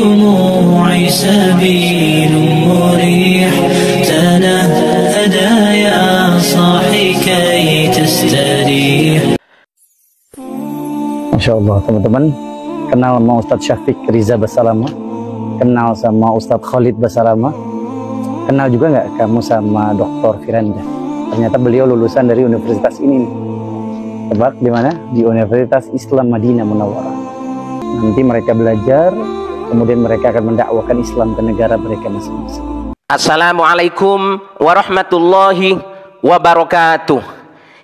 دموعي سبيل مريح تنهدى يا صاحي كي تستريح. Masya Allah teman-teman, kenal sama Ustadz Syafiq Riza Basalamah, kenal sama Ustadz Khalid Basalamah, kenal juga nggak kamu sama Dr. Firanda? Ternyata beliau lulusan dari universitas ini. Tebak di mana? Di Universitas Islam Madinah Munawwarah. Nanti mereka belajar, kemudian mereka akan mendakwakan Islam ke negara mereka masing-masing. Assalamualaikum warahmatullahi wabarakatuh.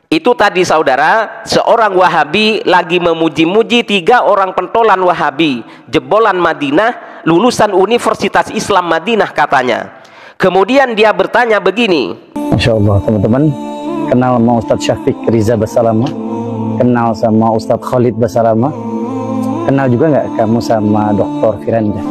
Itu tadi saudara, seorang Wahabi lagi memuji-muji 3 orang pentolan Wahabi, jebolan Madinah, lulusan Universitas Islam Madinah katanya. Kemudian dia bertanya begini. Masya Allah teman-teman, kenal sama Ustadz Syafiq Riza Basalamah, kenal sama Ustadz Khalid Basalamah, kenal juga nggak kamu sama Dr. Firanda?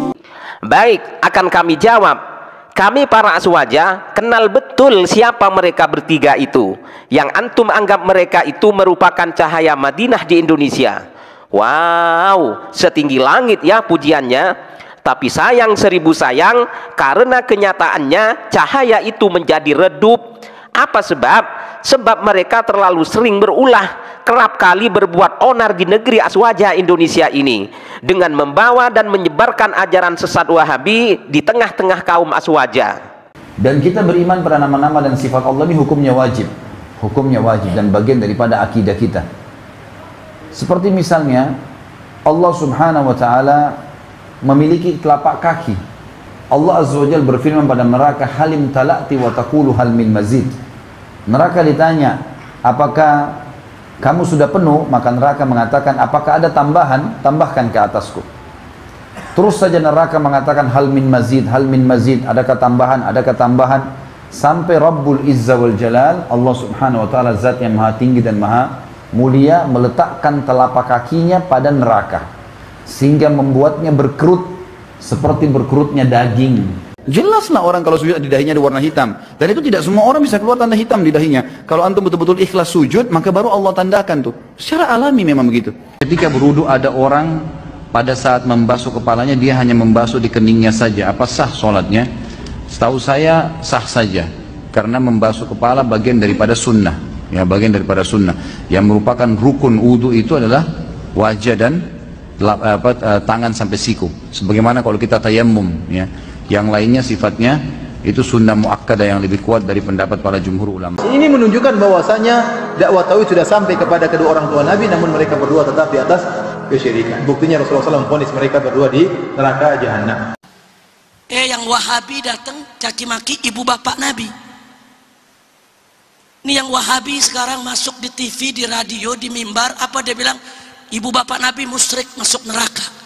Baik, akan kami jawab. Kami para aswaja kenal betul siapa mereka bertiga itu. Yang antum anggap mereka itu merupakan cahaya Madinah di Indonesia. Wow, setinggi langit ya pujiannya. Tapi sayang 1000 sayang, karena kenyataannya cahaya itu menjadi redup. Apa sebab? Sebab mereka terlalu sering berulah, kerap kali berbuat onar di negeri aswaja Indonesia ini dengan membawa dan menyebarkan ajaran sesat Wahabi di tengah-tengah kaum aswaja. Dan kita beriman pada nama-nama dan sifat Allah ini hukumnya wajib dan bagian daripada akidah kita. Seperti misalnya Allah Subhanahu wa taala memiliki telapak kaki. Allah Azza wa Jalla berfirman pada neraka, halim talati wa taqulu hal min mazid. Neraka ditanya, apakah kamu sudah penuh? Maka neraka mengatakan, apakah ada tambahan? Tambahkan ke atasku. Terus saja neraka mengatakan, hal min mazid, adakah tambahan? Sampai Rabbul Izza wal Jalal, Allah Subhanahu wa taala, zat yang maha tinggi dan maha mulia, meletakkan telapak kakinya pada neraka sehingga membuatnya berkerut seperti berkerutnya daging. Jelaslah orang kalau sujud di dahinya ada warna hitam, dan itu tidak semua orang bisa keluar tanda hitam di dahinya. Kalau antum betul-betul ikhlas sujud, maka baru Allah tandakan tuh. Secara alami memang begitu. Ketika berwudu ada orang pada saat membasuh kepalanya dia hanya membasuh di keningnya saja. Apa sah sholatnya? Setahu saya sah saja, karena membasuh kepala bagian daripada sunnah. Ya, bagian daripada sunnah. Yang merupakan rukun wudu itu adalah wajah dan tangan sampai siku. Sebagaimana kalau kita tayammum, ya. Yang lainnya sifatnya itu sunnah muakkadah yang lebih kuat dari pendapat para jumhur ulama. Ini menunjukkan bahwasanya dakwah tauhid sudah sampai kepada kedua orang tua Nabi, namun mereka berdua tetap di atas kesyirikan. Buktinya Rasulullah SAW memvonis mereka berdua di neraka jahanam. Yang Wahabi datang caci maki ibu bapak Nabi. Ini yang Wahabi sekarang masuk di TV, di radio, di mimbar, apa dia bilang? Ibu bapak Nabi musyrik, masuk neraka.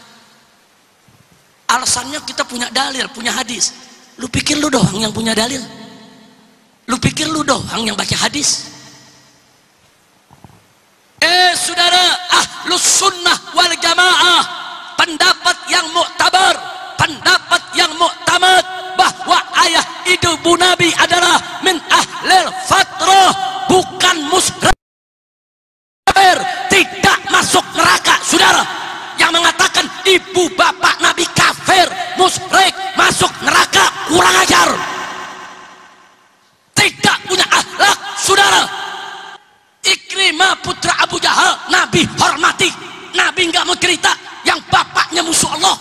Alasannya kita punya dalil, punya hadis. Lu pikir lu doang yang punya dalil? Lu pikir lu doang yang baca hadis? Saudara, ahlus sunnah wal jamaah, pendapat yang muktabar, pendapat yang muktamad, bahwa ayah ibu Nabi adalah min ahlil fatrah, bukan musyrik, tidak masuk neraka. Saudara yang mengatakan ibu bapak Nabi kafir, musyrik, masuk neraka, kurang ajar, tidak punya akhlak. Saudara, Ikrimah putra Abu Jahal Nabi hormati, Nabi nggak mau cerita yang bapaknya musuh Allah.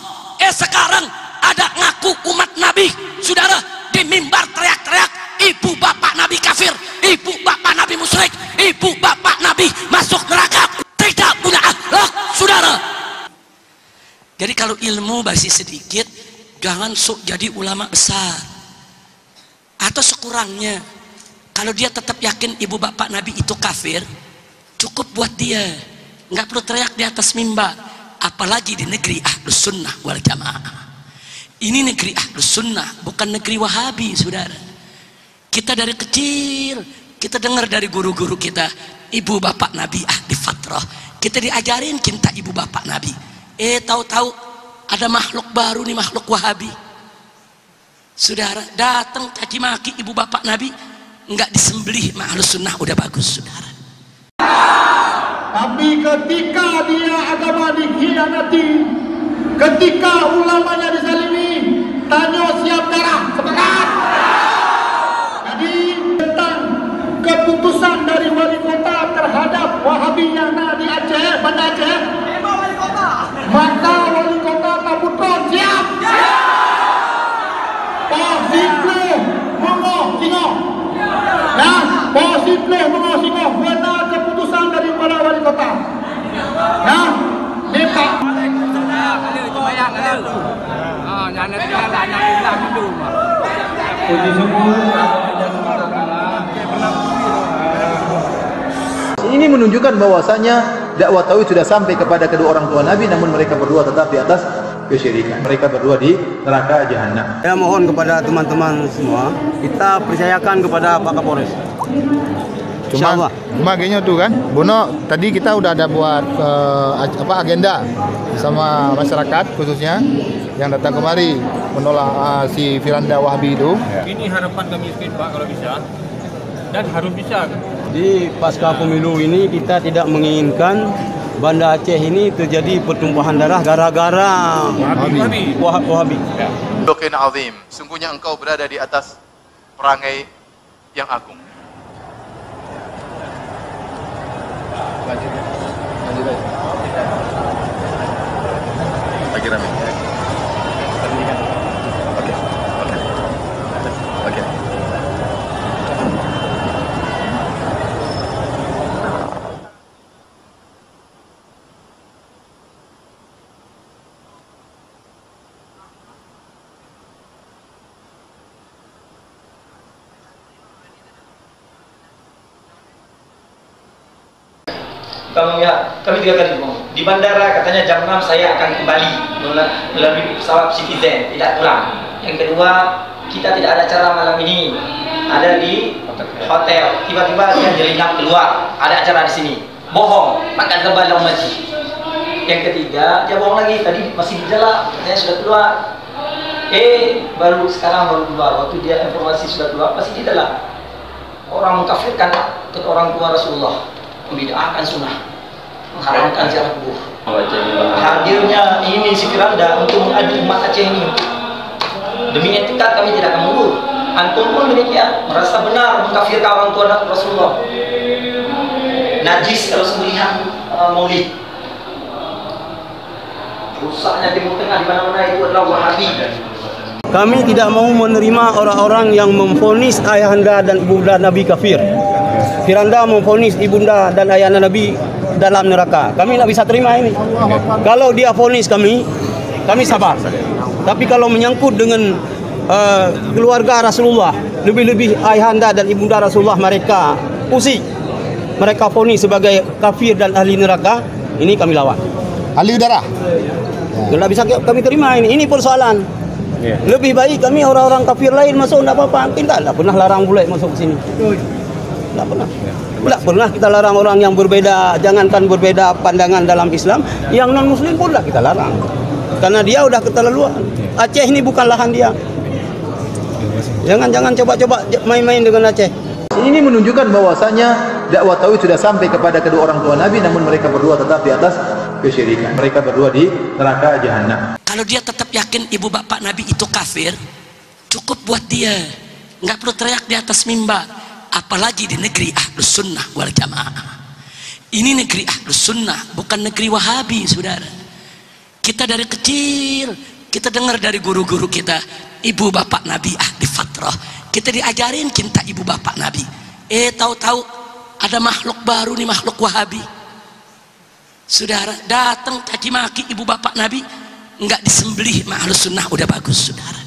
Sekarang ada ngaku umat Nabi, saudara, di mimbar teriak-teriak ibu bapak Nabi kafir, ibu bapak Nabi musyrik, ibu bapak Nabi masuk neraka, tidak punya akhlak. Saudara, jadi kalau ilmu masih sedikit, jangan sok jadi ulama besar. Atau sekurangnya, kalau dia tetap yakin ibu bapak Nabi itu kafir, cukup buat dia, nggak perlu teriak di atas mimbar. Apalagi di negeri ahlus sunnah wal jamaah. Ini negeri ahlus sunnah, bukan negeri Wahabi, saudara. Kita dari kecil, kita dengar dari guru-guru kita, ibu bapak Nabi ahli fatrah. Kita diajarin cinta ibu bapak Nabi. Tahu-tahu ada makhluk baru nih, makhluk Wahabi. Saudara, datang caci maki ibu bapak Nabi, nggak disembelih, ahlus sunnah udah bagus, saudara. Tapi ketika dia agama dikhianati, ketika ulamanya disalib, Ini menunjukkan bahwasanya dakwah tauhid sudah sampai kepada kedua orang tua Nabi, namun mereka berdua tetap di atas kesyirikan. Mereka berdua di neraka jahanam. Saya mohon kepada teman-teman semua, kita percayakan kepada Pak Kapolres. Cuma kayaknya tuh kan, Bono tadi kita udah ada buat agenda sama masyarakat khususnya yang datang kemari menolak si Firanda Wahbi itu. Ini harapan kami sedikit Pak kalau bisa, dan harus bisa. Di pasca pemilu ini kita tidak menginginkan Banda Aceh ini terjadi pertumpahan darah gara-gara Wahabi. Dokin azim, sungguhnya engkau berada di atas perangai yang agung. Lanjut. Lagi rame. Oke. Kalau ya, kami 3 kali ngomong. Di bandara katanya jam 6 saya akan kembali melalui pesawat Citizen, tidak pulang. Yang kedua, kita tidak ada acara malam ini. Ada di hotel. Tiba-tiba dia jelinap keluar. Ada acara di sini. Bohong. Makan terbalau maji. Yang ketiga, dia bohong lagi. Tadi masih di dalam. Katanya sudah keluar. Sekarang baru keluar. Waktu dia informasi sudah keluar, masih di dalam. Orang mengkafirkan orang tua Rasulullah. Membid'ahkan sunnah, mengharamkan ziarah kubur. Hadirnya ini si Firanda untuk mengadu umat Aceh ini. Demi etika kami tidak akan mundur. Antum pun demikian, merasa benar mengkafirkan orang tua Rasulullah. Najis kalau sembelihan maulid. Rusaknya Timur Tengah di mana-mana itu adalah Wahabi. Kami tidak mau menerima orang-orang yang memvonis ayahanda dan ibunda Nabi kafir. Firanda memvonis ibunda dan ayahanda Nabi dalam neraka. Kami tidak bisa terima ini. Kalau dia vonis kami sabar. Tapi kalau menyangkut dengan keluarga Rasulullah, lebih-lebih ayahanda dan ibunda Rasulullah, mereka usik, mereka vonis sebagai kafir dan ahli neraka, ini kami lawan. Ahli udara. Tidak bisa kami terima ini. Ini persoalan. Lebih baik kami orang-orang kafir lain masuk, tidak apa-apa. Kita tidak pernah larang bule masuk ke sini. Tidak pernah. Tidak pernah kita larang orang yang berbeda, jangankan berbeda pandangan dalam Islam, yang non-muslim pun tidak kita larang. Karena dia udah keterlaluan. Aceh ini bukan lahan dia. Jangan coba-coba main-main dengan Aceh. Ini menunjukkan bahwasanya dakwah tauhid sudah sampai kepada kedua orang tua Nabi, namun mereka berdua tetap di atas kesyirikan. Mereka berdua di neraka jahanam. Kalau dia tetap yakin ibu bapak Nabi itu kafir, cukup buat dia, nggak perlu teriak di atas mimbar. Apalagi di negeri Ahlus Sunnah wal Jamaah. Ini negeri Ahlus Sunnah, bukan negeri Wahabi, saudara. Kita dari kecil kita dengar dari guru-guru kita, ibu bapak Nabi ahli fatrah. Kita diajarin cinta ibu bapak Nabi. Tahu-tahu ada makhluk baru nih, makhluk Wahabi. Saudara datang caci maki ibu bapak Nabi, nggak disembelih, Ahlus Sunnah udah bagus, saudara.